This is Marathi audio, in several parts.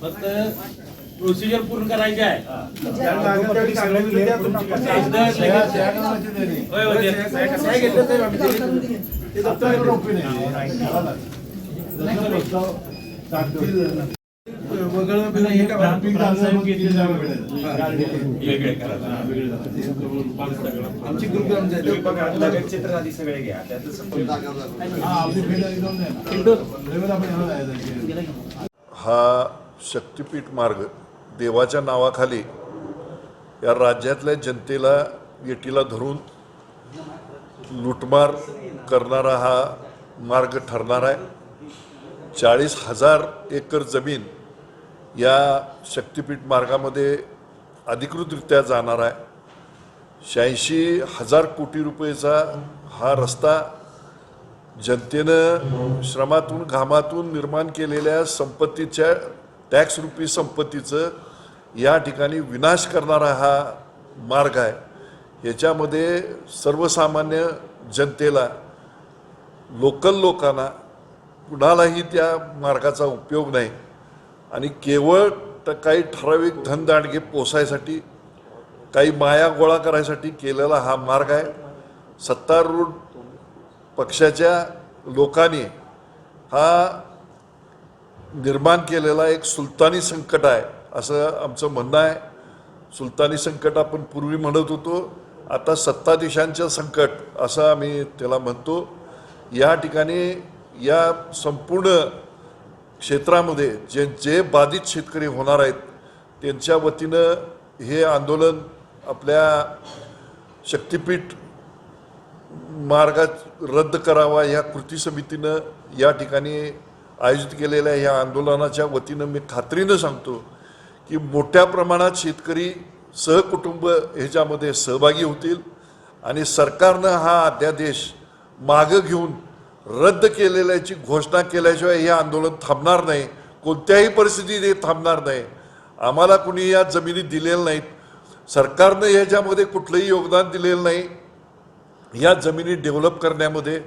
फक्त प्रोसिजर पूर्ण करायची आहे. आमची ग्रुप चित्र आधी सगळे घ्या. हा शक्तिपीठ मार्ग देवाच्या नावाखाली या राज्यातल्या जनतेला येटीला धरून लुटमार करणारा हा मार्ग ठरणार आहे. 40,000 एकर जमीन या शक्तिपीठ मार्गामध्ये अधिकृतरित्या जाणार आहे. 86,000 कोटी रुपयेचा हा रस्ता जनतेनं श्रमातून घामातून निर्माण केलेल्या संपत्तीच्या टॅक्स रूपी संपत्तीचं या ठिकाणी विनाश करणारा हा मार्ग आहे. याच्यामध्ये सर्वसामान्य जनतेला लोकल लोकांना कुणालाही त्या मार्गाचा उपयोग नाही आणि केवळ काही ठराविक धनदांडगे पोसायसाठी काही माया गोळा करायसाठी केलेला हा मार्ग आहे. सत्तारूढ पक्षाच्या लोकांनी हा निर्माण केलेला एक सुलतानी संकट आहे असं आमचं म्हणणं आहे. सुलतानी संकट आपण पूर्वी म्हणत होतो, आता सत्ताधीशांचं संकट असं आम्ही त्याला म्हणतो. या ठिकाणी या संपूर्ण क्षेत्रामध्ये जे बाधित शेतकरी होणार आहेत त्यांच्या वतीनं हे आंदोलन आपल्या शक्तिपीठ मार्गात रद्द करावा या कृती समितीनं या ठिकाणी आयोजित केलेल्या या आंदोलनाच्या वतीनं मी खात्रीनं सांगतो की मोठ्या प्रमाणात शेतकरी सहकुटुंब ह्याच्यामध्ये सहभागी होतील आणि सरकारनं हा अध्यादेश मागं घेऊन रद्द केलेल्याची घोषणा केल्याशिवाय हे आंदोलन थांबणार नाही. कोणत्याही परिस्थितीत हे थांबणार नाही. आम्हाला कुणी या जमिनी दिलेल्या नाहीत. सरकारनं ह्याच्यामध्ये कुठलंही योगदान दिलेलं नाही. या जमिनी डेव्हलप करण्यामध्ये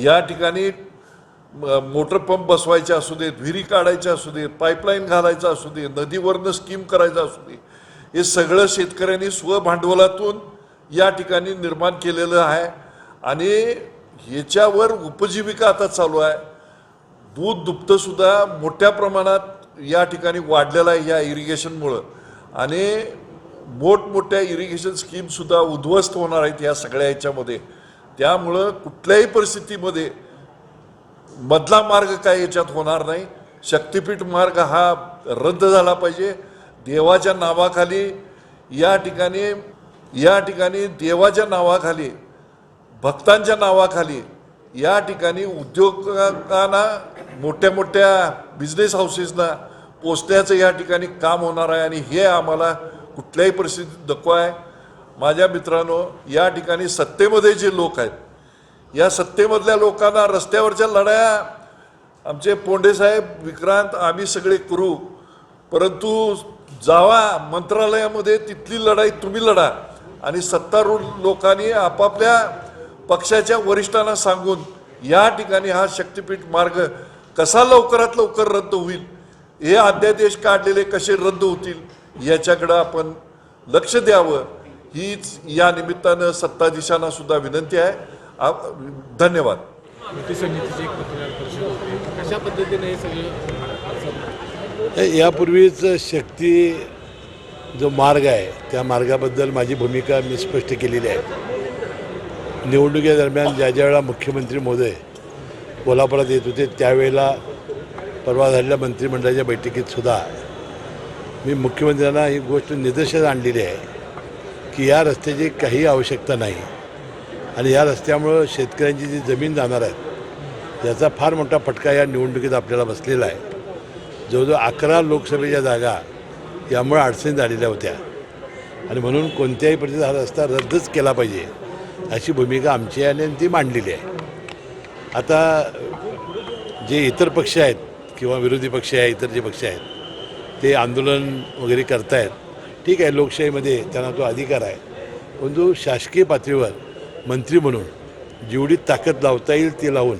या ठिकाणी मोटर पंप बसवायचे असू देत, विहिरी काढायच्या असू देत, पाईपलाईन घालायचं असू दे, नदीवरनं स्कीम करायचं असू दे, हे सगळं शेतकऱ्यांनी स्वभांडवलातून या ठिकाणी निर्माण केलेलं आहे आणि ह्याच्यावर उपजीविका आता चालू आहे. दूध दुभतंसुद्धा मोठ्या प्रमाणात या ठिकाणी वाढलेलं आहे या इरिगेशनमुळं आणि मोठमोठ्या इरिगेशन स्कीमसुद्धा उद्ध्वस्त होणार आहेत या सगळ्या ह्याच्यामध्ये. त्यामुळं कुठल्याही परिस्थितीमध्ये मधला मार्ग काय याच्यात होणार नाही. शक्तिपीठ मार्ग हा रद्द झाला पाहिजे. देवाच्या नावाखाली या ठिकाणी देवाच्या नावाखाली भक्तांच्या नावाखाली या ठिकाणी उद्योगांना मोठ्या मोठ्या बिझनेस हाऊसेसना पोचण्याचं या ठिकाणी काम होणार आहे आणि हे आम्हाला कुठल्याही परिस्थितीत नको आहे. माझ्या मित्रांनो, या ठिकाणी सत्तेमध्ये जे लोक आहेत या सत्तेमधल्या लोकांना रस्त्यावरच्या लढाया आमचे पोंडे साहेब, विक्रांत, आम्ही सगळे करू, परंतु जावा मंत्रालयामध्ये तिथली लढाई तुम्ही लढा आणि सत्तारूढ लोकांनी आपापल्या पक्षाच्या वरिष्ठांना सांगून या ठिकाणी हा शक्तिपीठ मार्ग कसा लवकरात लवकर रद्द होईल, हे अध्यादेश काढलेले कसे रद्द होतील याच्याकडं आपण लक्ष द्यावं हीच या निमित्तानं सत्ताधीशांना सुद्धा विनंती आहे. धन्यवाद. कशा पद्धतीने हे सगळं यापूर्वीच शक्ती जो मार्ग आहे त्या मार्गाबद्दल माझी भूमिका मी स्पष्ट केलेली आहे. निवडणुकीदरम्यान ज्या वेळेला मुख्यमंत्री महोदय कोल्हापुरात येत होते त्यावेळेला परवा झालेल्या मंत्रिमंडळाच्या बैठकीत सुद्धा मी मुख्यमंत्र्यांना ही गोष्ट निदर्शनास आणलेली आहे की या रस्त्याची काही आवश्यकता नाही आणि या रस्त्यामुळं शेतकऱ्यांची जी जमीन जाणार आहे याचा फार मोठा फटका या निवडणुकीत आपल्याला बसलेला आहे. जवळजवळ 11 लोकसभेच्या जागा यामुळे अडचणी झालेल्या होत्या आणि म्हणून कोणत्याही परिस्थितीत हा रस्ता रद्दच केला पाहिजे अशी भूमिका आमची आहे आणि ती मांडलेली आहे. आता जे इतर पक्ष आहेत किंवा विरोधी पक्ष आहे, इतर जे पक्ष आहेत ते आंदोलन वगैरे करतायत. ठीक आहे, लोकशाहीमध्ये त्यांना तो अधिकार आहे. परंतु शासकीय पातळीवर मंत्री म्हणून जेवढी ताकद लावता येईल ती लावून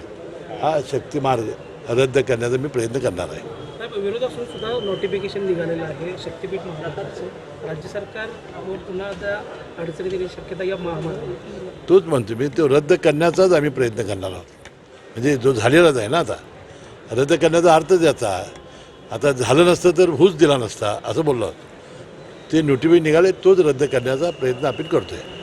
हा शक्तिमार्ग रद्द करण्याचा मी प्रयत्न करणार आहे. विरोधात सुद्धा नोटिफिकेशन निघालेलं आहे शक्तीपीठ महाराष्ट्राचं. राज्य सरकार पुन्हा आता अडचणीत येण्याची शक्यता या महामार्ग तोच म्हणतो मी, तो रद्द करण्याचाच आम्ही प्रयत्न करणार आहोत. म्हणजे जो झालेलाच आहे ना, आता रद्द करण्याचा अर्थच याचा, आता झालं नसतं तर हुच दिला नसता असं बोललो. ते नोटिफिकेशन निघाले तोच रद्द करण्याचा प्रयत्न आपण करतो आहे.